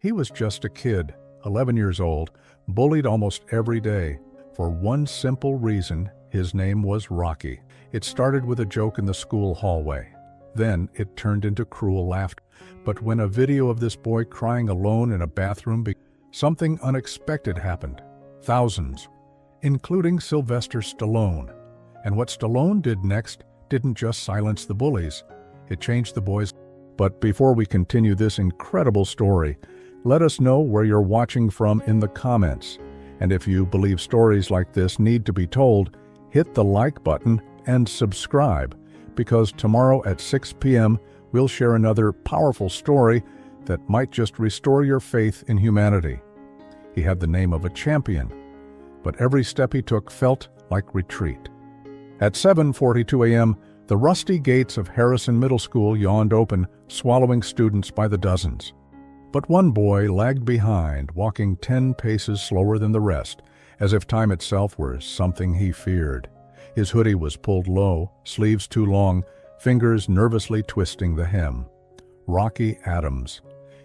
He was just a kid, 11 years old, bullied almost every day. For one simple reason, his name was Rocky. It started with a joke in the school hallway. Then it turned into cruel laughter. But when a video of this boy crying alone in a bathroom something unexpected happened. Thousands, including Sylvester Stallone. And what Stallone did next didn't just silence the bullies, it changed the boys. But before we continue this incredible story, let us know where you're watching from in the comments. And if you believe stories like this need to be told, hit the like button and subscribe, because tomorrow at 6 p.m. we'll share another powerful story that might just restore your faith in humanity. He had the name of a champion, but every step he took felt like retreat. At 7:42 a.m., the rusty gates of Harrison Middle School yawned open, swallowing students by the dozens. But one boy lagged behind, walking 10 paces slower than the rest, as if time itself were something he feared. His hoodie was pulled low, sleeves too long, fingers nervously twisting the hem. Rocky Adams,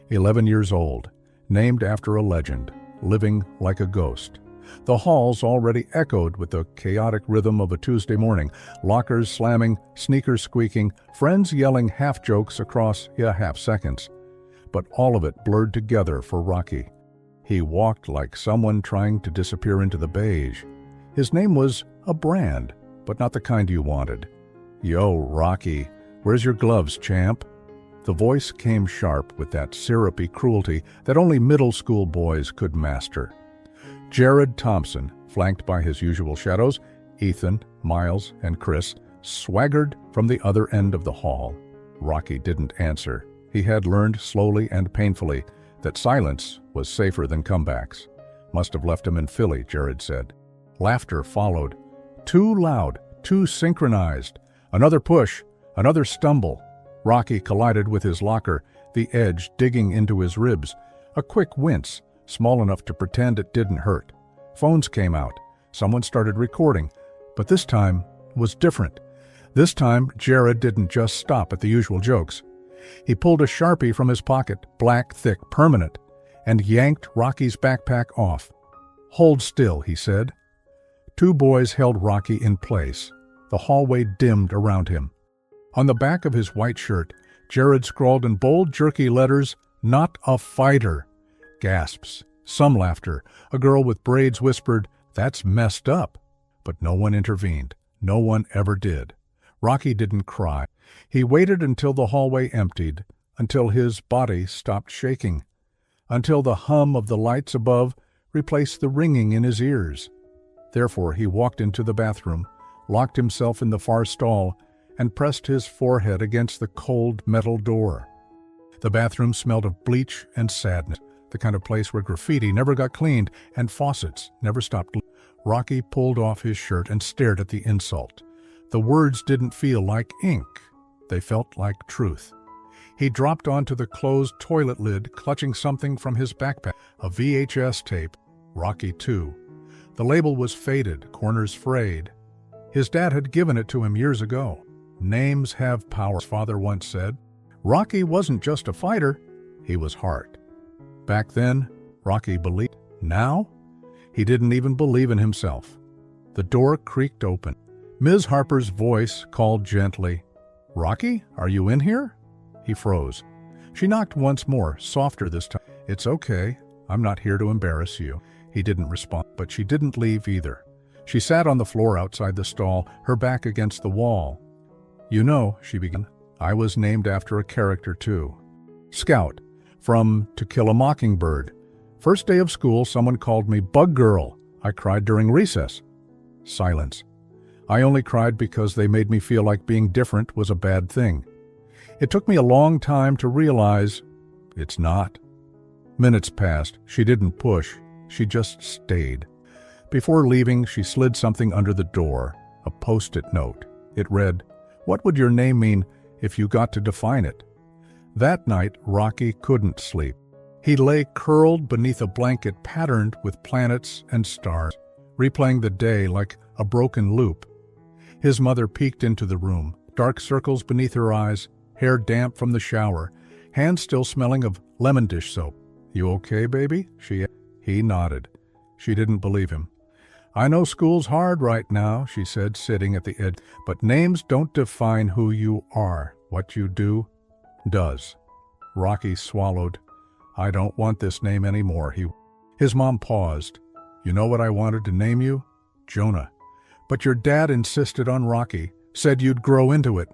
11 years old, named after a legend, living like a ghost. The halls already echoed with the chaotic rhythm of a Tuesday morning, lockers slamming, sneakers squeaking, friends yelling half-jokes across half-seconds. But all of it blurred together for Rocky. He walked like someone trying to disappear into the beige. His name was a brand, but not the kind you wanted. "Yo, Rocky, where's your gloves, champ?" The voice came sharp with that syrupy cruelty that only middle school boys could master. Jared Thompson, flanked by his usual shadows, Ethan, Miles, and Chris, swaggered from the other end of the hall. Rocky didn't answer. He had learned slowly and painfully that silence was safer than comebacks. "Must have left him in Philly," Jared said. Laughter followed. Too loud, too synchronized. Another push, another stumble. Rocky collided with his locker, the edge digging into his ribs. A quick wince, small enough to pretend it didn't hurt. Phones came out. Someone started recording. But this time was different. This time, Jared didn't just stop at the usual jokes. He pulled a Sharpie from his pocket, black, thick, permanent, and yanked Rocky's backpack off. "Hold still," he said. Two boys held Rocky in place. The hallway dimmed around him. On the back of his white shirt, Jared scrawled in bold, jerky letters, "Not a fighter." Gasps, some laughter. A girl with braids whispered, "That's messed up." But no one intervened. No one ever did. Rocky didn't cry. He waited until the hallway emptied, until his body stopped shaking, until the hum of the lights above replaced the ringing in his ears. Therefore, he walked into the bathroom, locked himself in the far stall, and pressed his forehead against the cold metal door. The bathroom smelled of bleach and sadness, the kind of place where graffiti never got cleaned and faucets never stopped. Rocky pulled off his shirt and stared at the insult. The words didn't feel like ink. They felt like truth. He dropped onto the closed toilet lid, clutching something from his backpack, a VHS tape, Rocky II. The label was faded, corners frayed. His dad had given it to him years ago. "Names have power," his father once said. Rocky wasn't just a fighter, he was heart. Back then, Rocky believed. Now, he didn't even believe in himself. The door creaked open. Ms. Harper's voice called gently, "Rocky, are you in here?" He froze. She knocked once more, softer this time. "It's okay. I'm not here to embarrass you." He didn't respond, but she didn't leave either. She sat on the floor outside the stall, her back against the wall. "You know," she began, "I was named after a character too. Scout, from To Kill a Mockingbird. First day of school, someone called me Bug Girl. I cried during recess." Silence. "I only cried because they made me feel like being different was a bad thing. It took me a long time to realize it's not." Minutes passed. She didn't push. She just stayed. Before leaving, she slid something under the door, a post-it note. It read, "What would your name mean if you got to define it?" That night, Rocky couldn't sleep. He lay curled beneath a blanket patterned with planets and stars, replaying the day like a broken loop. His mother peeked into the room, dark circles beneath her eyes, hair damp from the shower, hands still smelling of lemon dish soap. "You okay, baby?" He nodded. She didn't believe him. "I know school's hard right now," she said, sitting at the edge, "but names don't define who you are. What you do does." Rocky swallowed. "I don't want this name anymore." His mom paused. "You know what I wanted to name you? Jonah. But your dad insisted on Rocky, said you'd grow into it."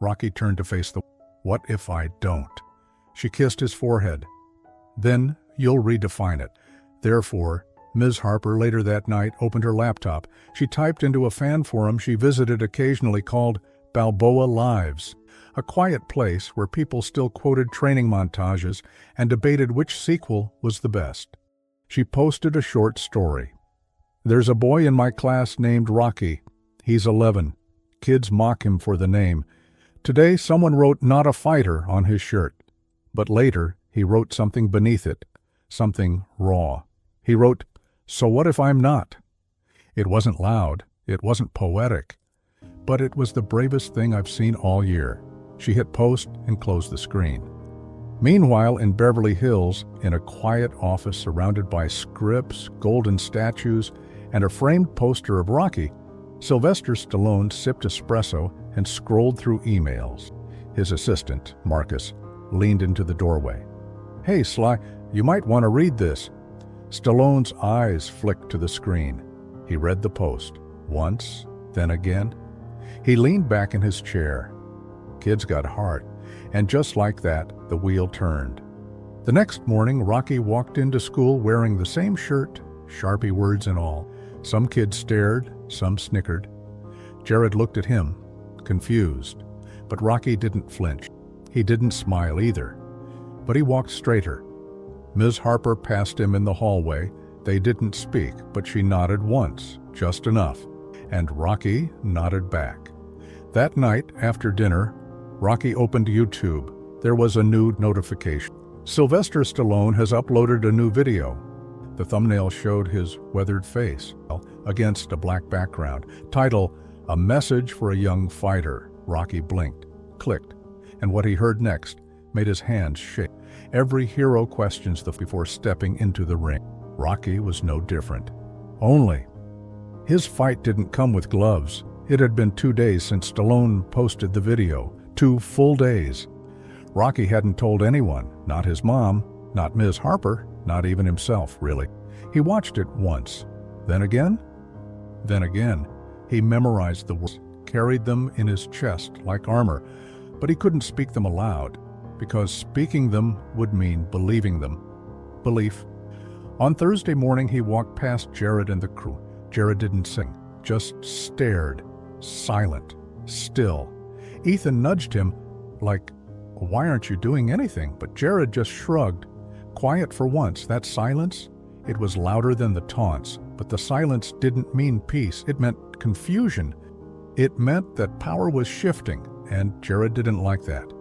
Rocky turned to face the "What if I don't?" She kissed his forehead. "Then you'll redefine it." Therefore, Ms. Harper later that night opened her laptop. She typed into a fan forum she visited occasionally called Balboa Lives, a quiet place where people still quoted training montages and debated which sequel was the best. She posted a short story. "There's a boy in my class named Rocky. He's 11. Kids mock him for the name. Today someone wrote 'not a fighter' on his shirt. But later he wrote something beneath it, something raw. He wrote, 'So what if I'm not?' It wasn't loud, it wasn't poetic, but it was the bravest thing I've seen all year." She hit post and closed the screen. Meanwhile, in Beverly Hills, in a quiet office surrounded by scripts, golden statues, and a framed poster of Rocky, Sylvester Stallone sipped espresso and scrolled through emails. His assistant, Marcus, leaned into the doorway. "Hey, Sly, you might want to read this." Stallone's eyes flicked to the screen. He read the post, once, then again. He leaned back in his chair. Kids got heart, and just like that, the wheel turned. The next morning, Rocky walked into school wearing the same shirt, Sharpie words and all. Some kids stared, some snickered. Jared looked at him, confused, but Rocky didn't flinch. He didn't smile either, but he walked straighter. Ms. Harper passed him in the hallway. They didn't speak, but she nodded once, just enough, and Rocky nodded back. That night, after dinner, Rocky opened YouTube. There was a new notification. Sylvester Stallone has uploaded a new video. The thumbnail showed his weathered face against a black background. Title, "A Message for a Young Fighter." Rocky blinked, clicked, and what he heard next made his hands shake. Every hero questions before stepping into the ring. Rocky was no different. Only, his fight didn't come with gloves. It had been 2 days since Stallone posted the video. 2 full days. Rocky hadn't told anyone, not his mom, not Ms. Harper, not even himself, really. He watched it once. Then again. He memorized the words, carried them in his chest like armor, but he couldn't speak them aloud, because speaking them would mean believing them. Belief. On Thursday morning, he walked past Jared and the crew. Jared didn't sing, just stared, silent, still. Ethan nudged him, like, "Why aren't you doing anything?" But Jared just shrugged. Quiet for once, that silence, it was louder than the taunts, but the silence didn't mean peace, it meant confusion. It meant that power was shifting, and Jared didn't like that.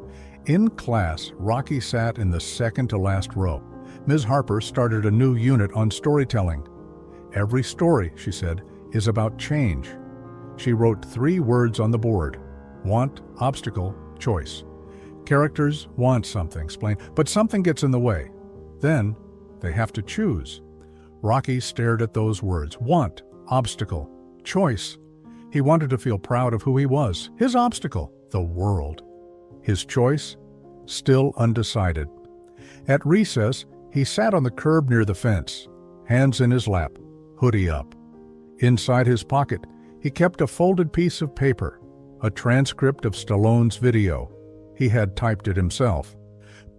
In class, Rocky sat in the second to last row. Ms. Harper started a new unit on storytelling. "Every story," she said, "is about change." She wrote 3 words on the board: want, obstacle, choice. Characters want something, explain, but something gets in the way. Then they have to choose. Rocky stared at those words: want, obstacle, choice. He wanted to feel proud of who he was. His obstacle, the world. His choice, still undecided. At recess, he sat on the curb near the fence, hands in his lap, hoodie up. Inside his pocket, he kept a folded piece of paper, a transcript of Stallone's video. He had typed it himself.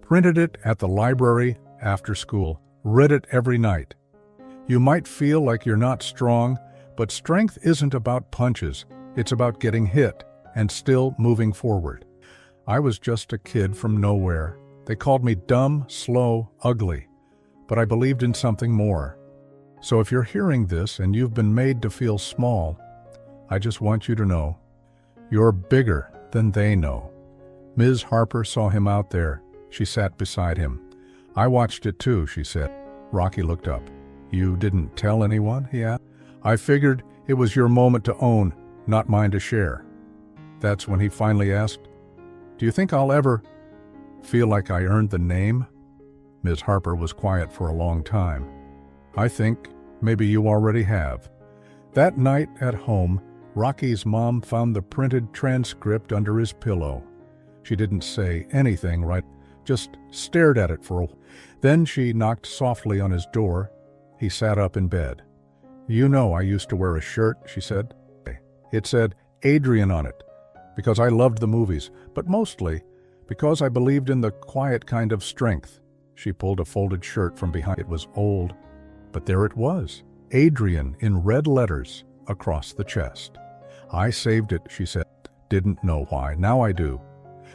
Printed it at the library after school, read it every night. You might feel like you're not strong, but strength isn't about punches. It's about getting hit and still moving forward. I was just a kid from nowhere. They called me dumb, slow, ugly, but I believed in something more. So if you're hearing this and you've been made to feel small, I just want you to know, you're bigger than they know. Ms. Harper saw him out there. She sat beside him. "I watched it too," she said. Rocky looked up. "You didn't tell anyone?" he asked. "I figured it was your moment to own, not mine to share." That's when he finally asked, "Do you think I'll ever feel like I earned the name?" Ms. Harper was quiet for a long time. "I think maybe you already have." That night at home, Rocky's mom found the printed transcript under his pillow. She didn't say anything, right? Just stared at it for a while. Then she knocked softly on his door. He sat up in bed. "You know I used to wear a shirt," she said. "It said Adrian on it, because I loved the movies, but mostly because I believed in the quiet kind of strength." She pulled a folded shirt from behind. It was old, but there it was, Adrian in red letters across the chest. "I saved it," she said. "Didn't know why. Now I do."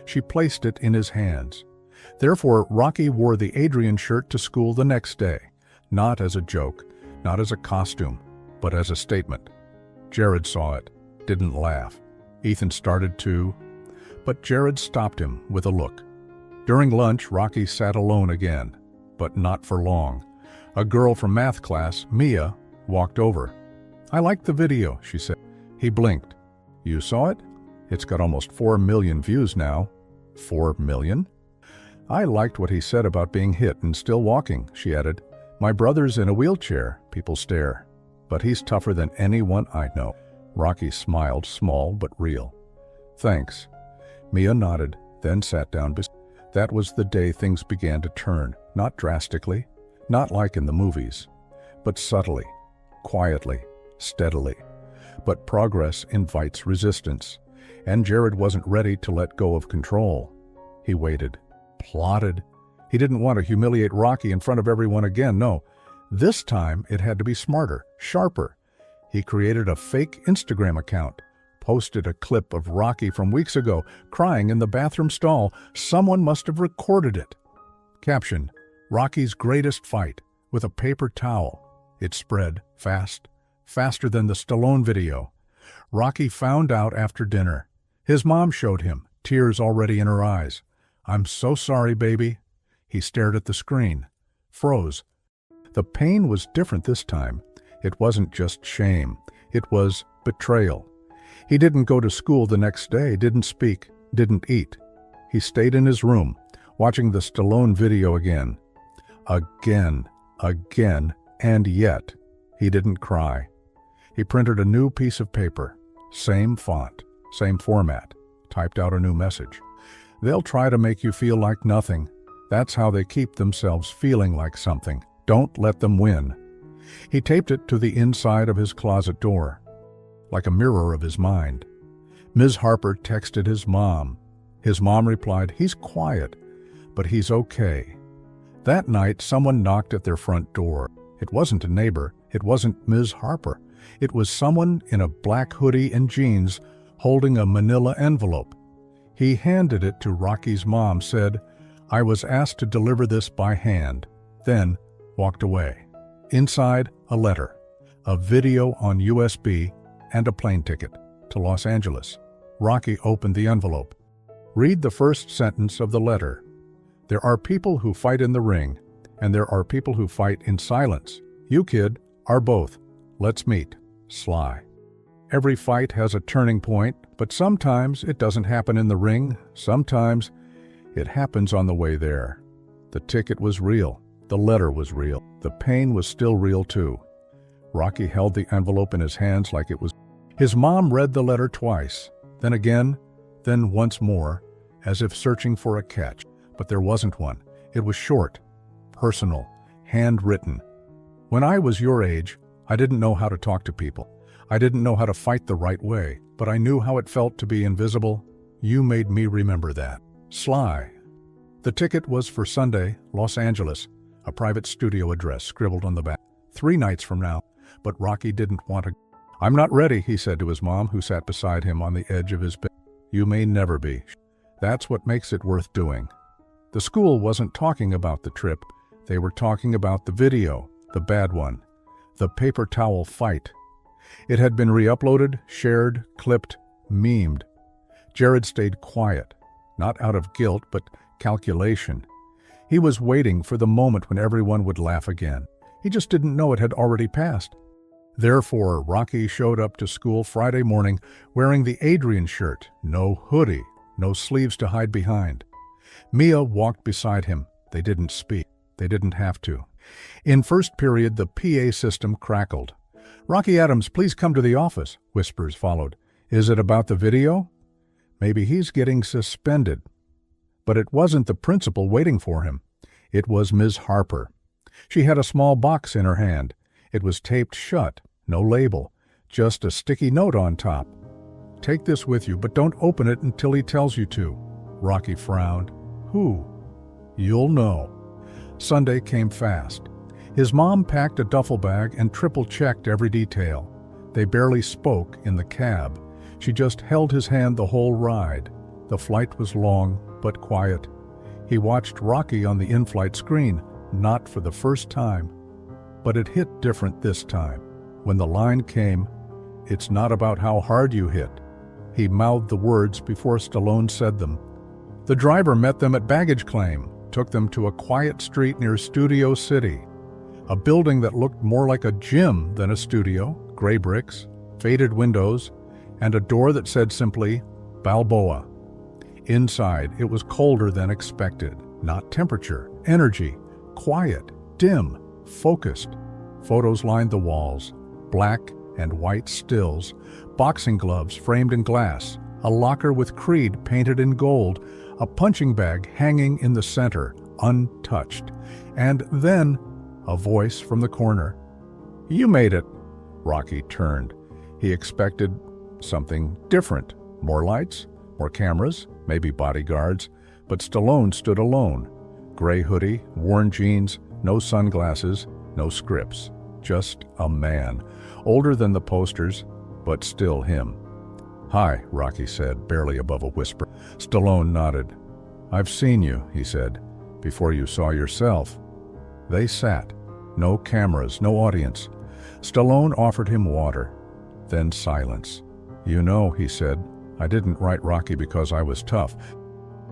She placed it in his hands. Therefore, Rocky wore the Adrian shirt to school the next day, not as a joke, not as a costume, but as a statement. Jared saw it, didn't laugh. Ethan started to, but Jared stopped him with a look. During lunch, Rocky sat alone again, but not for long. A girl from math class, Mia, walked over. "I liked the video," she said. He blinked. "You saw it? It's got almost 4 million views now." 4 million? "I liked what he said about being hit and still walking," she added. "My brother's in a wheelchair." People stare. "But he's tougher than anyone I know." Rocky smiled, small but real. "Thanks." Mia nodded, then sat down. That was the day things began to turn, not drastically, not like in the movies, but subtly, quietly, steadily. But progress invites resistance, and Jared wasn't ready to let go of control. He waited, plotted. He didn't want to humiliate Rocky in front of everyone again, no. This time it had to be smarter, sharper. He created a fake Instagram account, posted a clip of Rocky from weeks ago, crying in the bathroom stall. Someone must have recorded it. Caption: Rocky's greatest fight, with a paper towel. It spread fast, faster than the Stallone video. Rocky found out after dinner. His mom showed him, tears already in her eyes. "I'm so sorry, baby." He stared at the screen, froze. The pain was different this time. It wasn't just shame. It was betrayal. He didn't go to school the next day, didn't speak, didn't eat. He stayed in his room, watching the Stallone video again. Again, and yet he didn't cry. He printed a new piece of paper, same font, same format, typed out a new message. They'll try to make you feel like nothing. That's how they keep themselves feeling like something. Don't let them win. He taped it to the inside of his closet door, like a mirror of his mind. Ms. Harper texted his mom. His mom replied, "He's quiet, but he's okay." That night, someone knocked at their front door. It wasn't a neighbor. It wasn't Ms. Harper. It was someone in a black hoodie and jeans holding a manila envelope. He handed it to Rocky's mom, said, "I was asked to deliver this by hand," then walked away. Inside, a letter, a video on USB, and a plane ticket to Los Angeles. Rocky opened the envelope. Read the first sentence of the letter. "There are people who fight in the ring, and there are people who fight in silence. You, kid, are both. Let's meet. Sly." Every fight has a turning point, but sometimes it doesn't happen in the ring. Sometimes it happens on the way there. The ticket was real. The letter was real. The pain was still real too. Rocky held the envelope in his hands like it was. His mom read the letter twice, then again, then once more, as if searching for a catch. But there wasn't one. It was short, personal, handwritten. "When I was your age, I didn't know how to talk to people. I didn't know how to fight the right way, but I knew how it felt to be invisible. You made me remember that. Sly." The ticket was for Sunday, Los Angeles, a private studio address scribbled on the back. 3 nights from now, but Rocky didn't want to. "I'm not ready," he said to his mom, who sat beside him on the edge of his bed. "You may never be. That's what makes it worth doing." The school wasn't talking about the trip. They were talking about the video, the bad one, the paper towel fight. It had been re-uploaded, shared, clipped, memed. Jared stayed quiet, not out of guilt, but calculation. He was waiting for the moment when everyone would laugh again. He just didn't know it had already passed. Therefore, Rocky showed up to school Friday morning wearing the Adrian shirt, no hoodie, no sleeves to hide behind. Mia walked beside him. They didn't speak. They didn't have to. In first period, the PA system crackled. "Rocky Adams, please come to the office," whispers followed. "Is it about the video?" Maybe he's getting suspended. But it wasn't the principal waiting for him. It was Ms. Harper. She had a small box in her hand. It was taped shut, no label, just a sticky note on top. "Take this with you, but don't open it until he tells you to." Rocky frowned. "Who?" "You'll know." Sunday came fast. His mom packed a duffel bag and triple-checked every detail. They barely spoke in the cab. She just held his hand the whole ride. The flight was long, but quiet. He watched Rocky on the in-flight screen, not for the first time. But it hit different this time. When the line came, "It's not about how hard you hit." He mouthed the words before Stallone said them. The driver met them at baggage claim, took them to a quiet street near Studio City. A building that looked more like a gym than a studio, gray bricks, faded windows, and a door that said simply, Balboa. Inside, it was colder than expected. Not temperature, energy, quiet, dim, focused. Photos lined the walls, black and white stills, boxing gloves framed in glass, a locker with Creed painted in gold, a punching bag hanging in the center, untouched. And then, a voice from the corner. "You made it." Rocky turned. He expected something different. More lights, more cameras, maybe bodyguards. But Stallone stood alone. Gray hoodie, worn jeans, no sunglasses, no scripts. Just a man. Older than the posters, but still him. "Hi," Rocky said, barely above a whisper. Stallone nodded. "I've seen you," he said, "before you saw yourself." They sat. No cameras, no audience. Stallone offered him water. Then silence. "You know," he said, "I didn't write Rocky because I was tough.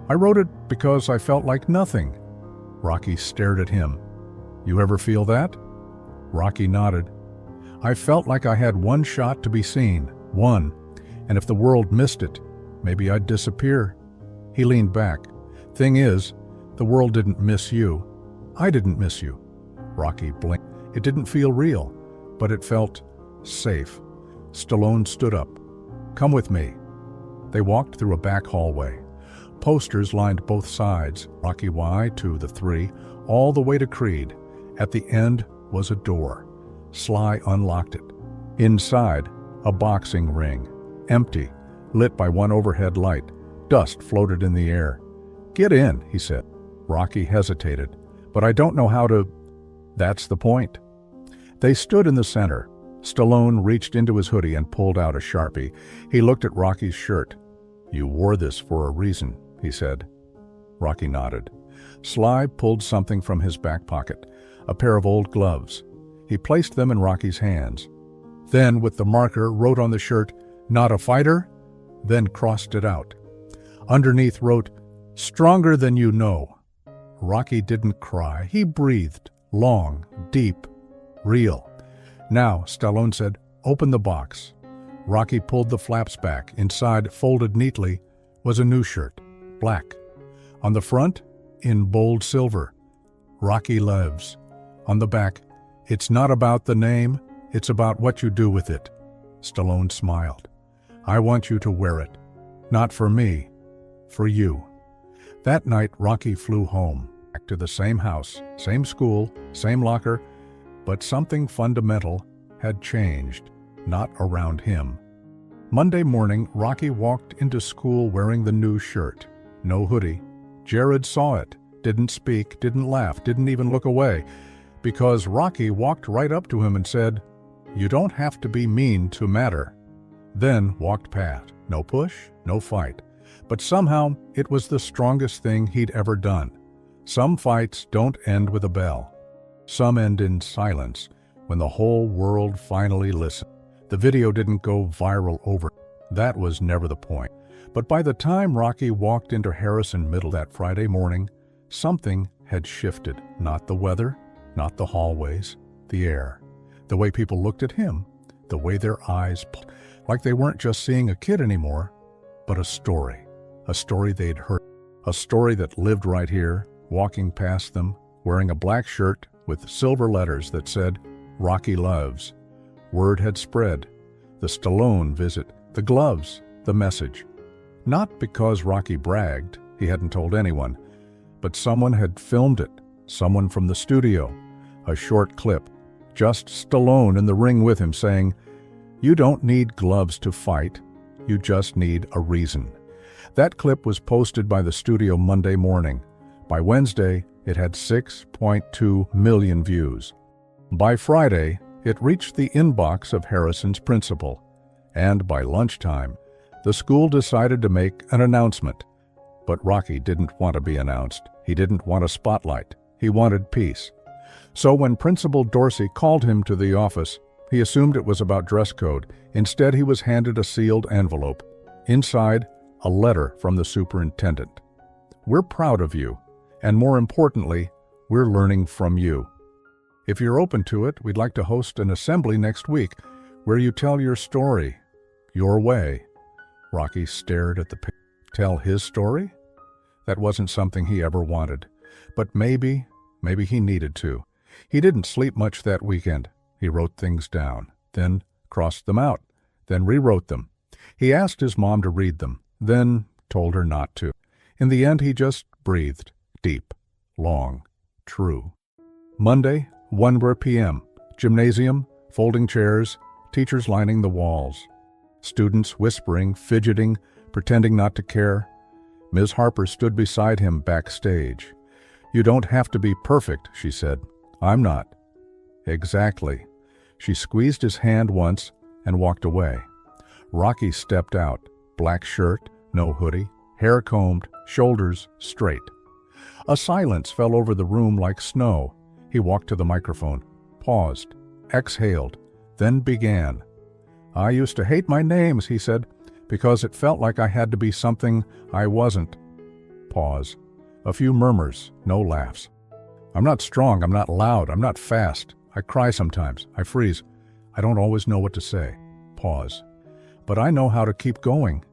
I wrote it because I felt like nothing." Rocky stared at him. "You ever feel that?" Rocky nodded. "I felt like I had one shot to be seen. One. And if the world missed it, maybe I'd disappear." He leaned back. "Thing is, the world didn't miss you. I didn't miss you." Rocky blinked. It didn't feel real, but it felt safe. Stallone stood up. "Come with me." They walked through a back hallway. Posters lined both sides, Rocky Y to the 3, all the way to Creed. At the end was a door. Sly unlocked it. Inside, a boxing ring. Empty, lit by one overhead light. Dust floated in the air. "Get in," he said. Rocky hesitated. "But I don't know how to—" "That's the point." They stood in the center. Stallone reached into his hoodie and pulled out a Sharpie. He looked at Rocky's shirt. "You wore this for a reason," he said. Rocky nodded. Sly pulled something from his back pocket, a pair of old gloves. He placed them in Rocky's hands. Then, with the marker, wrote on the shirt, "Not a fighter," then crossed it out. Underneath wrote, "Stronger than you know." Rocky didn't cry. He breathed, long, deep, real. "Now," Stallone said, "open the box." Rocky pulled the flaps back. Inside, folded neatly, was a new shirt, black. On the front, in bold silver, "Rocky Lives." On the back, "It's not about the name, it's about what you do with it." Stallone smiled. "I want you to wear it. Not for me, for you." That night, Rocky flew home, back to the same house, same school, same locker, but something fundamental had changed, not around him. Monday morning, Rocky walked into school wearing the new shirt. No hoodie. Jared saw it, didn't speak, didn't laugh, didn't even look away, because Rocky walked right up to him and said, "You don't have to be mean to matter." Then walked past. No push, no fight. But somehow, it was the strongest thing he'd ever done. Some fights don't end with a bell. Some end in silence, when the whole world finally listened. The video didn't go viral over. That was never the point. But by the time Rocky walked into Harrison Middle that Friday morning, something had shifted. Not the weather, not the hallways, the air. The way people looked at him, the way their eyes, like they weren't just seeing a kid anymore, but a story they'd heard, a story that lived right here, walking past them, wearing a black shirt with silver letters that said, "Rocky Loves." Word had spread. The Stallone visit, the gloves, the message. Not because Rocky bragged, he hadn't told anyone, but someone had filmed it, someone from the studio. A short clip, just Stallone in the ring with him saying, "You don't need gloves to fight, you just need a reason." That clip was posted by the studio Monday morning. By Wednesday, it had 6.2 million views. By Friday, it reached the inbox of Harrison's principal. And by lunchtime, the school decided to make an announcement. But Rocky didn't want to be announced. He didn't want a spotlight. He wanted peace. So when Principal Dorsey called him to the office, he assumed it was about dress code. Instead, he was handed a sealed envelope. Inside, a letter from the superintendent. "We're proud of you, and more importantly, we're learning from you. If you're open to it, we'd like to host an assembly next week where you tell your story, your way." Rocky stared at the picture. Tell his story? That wasn't something he ever wanted. But maybe he needed to. He didn't sleep much that weekend. He wrote things down, then crossed them out, then rewrote them. He asked his mom to read them, then told her not to. In the end, he just breathed, deep, long, true. Monday, 1 p.m., gymnasium, folding chairs, teachers lining the walls. Students whispering, fidgeting, pretending not to care. Ms. Harper stood beside him backstage. "You don't have to be perfect," she said. "I'm not." "Exactly." She squeezed his hand once and walked away. Rocky stepped out, black shirt, no hoodie, hair combed, shoulders straight. A silence fell over the room like snow. He walked to the microphone, paused, exhaled, then began. "I used to hate my names," he said, "because it felt like I had to be something I wasn't." Pause. A few murmurs, no laughs. "I'm not strong, I'm not loud, I'm not fast. I cry sometimes, I freeze. I don't always know what to say." Pause. "But I know how to keep going.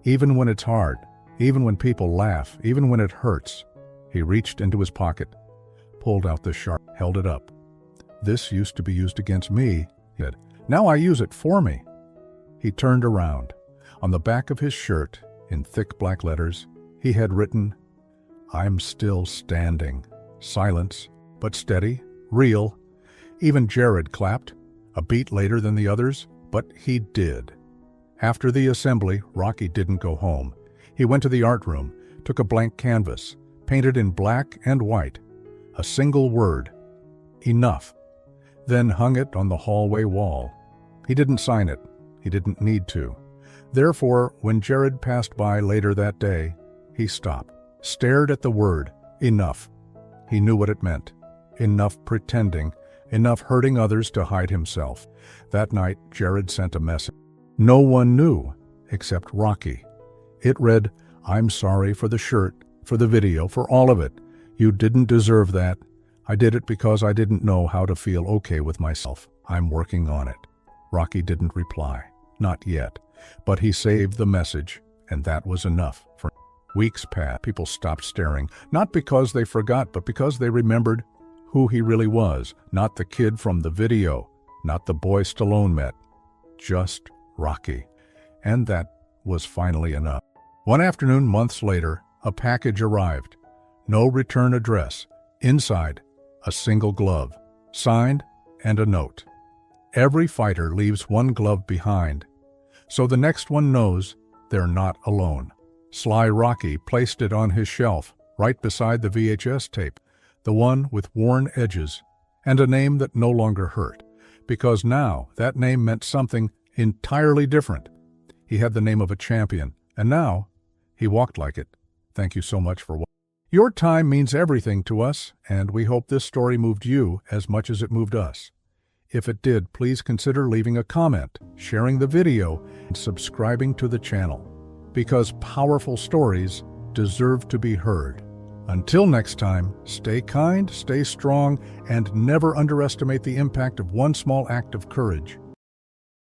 Even when it's hard, even when people laugh, even when it hurts." He reached into his pocket, pulled out the sharp, held it up. "This used to be used against me," he said. "Now I use it for me." He turned around. On the back of his shirt, in thick black letters, he had written, "I'm still standing." Silence, but steady, real. Even Jared clapped, a beat later than the others, but he did. After the assembly, Rocky didn't go home. He went to the art room, took a blank canvas, painted in black and white. A single word, "Enough," then hung it on the hallway wall. He didn't sign it. He didn't need to. Therefore, when Jared passed by later that day, he stopped, stared at the word, "Enough." He knew what it meant. Enough pretending, enough hurting others to hide himself. That night, Jared sent a message. No one knew, except Rocky. It read, "I'm sorry for the shirt, for the video, for all of it. You didn't deserve that. I did it because I didn't know how to feel okay with myself. I'm working on it." Rocky didn't reply. Not yet. But he saved the message, and that was enough. For weeks passed, people stopped staring, not because they forgot, but because they remembered who he really was. Not the kid from the video, not the boy Stallone met. Just Rocky. And that was finally enough. One afternoon, months later, a package arrived. No return address. Inside, a single glove, signed, and a note. Every fighter leaves one glove behind, so the next one knows they're not alone. Sly Rocky placed it on his shelf, right beside the VHS tape, the one with worn edges, and a name that no longer hurt, because now that name meant something entirely different. He had the name of a champion, and now he walked like it. Thank you so much for watching. Your time means everything to us, and we hope this story moved you as much as it moved us. If it did, please consider leaving a comment, sharing the video, and subscribing to the channel, because powerful stories deserve to be heard. Until next time, stay kind, stay strong, and never underestimate the impact of one small act of courage.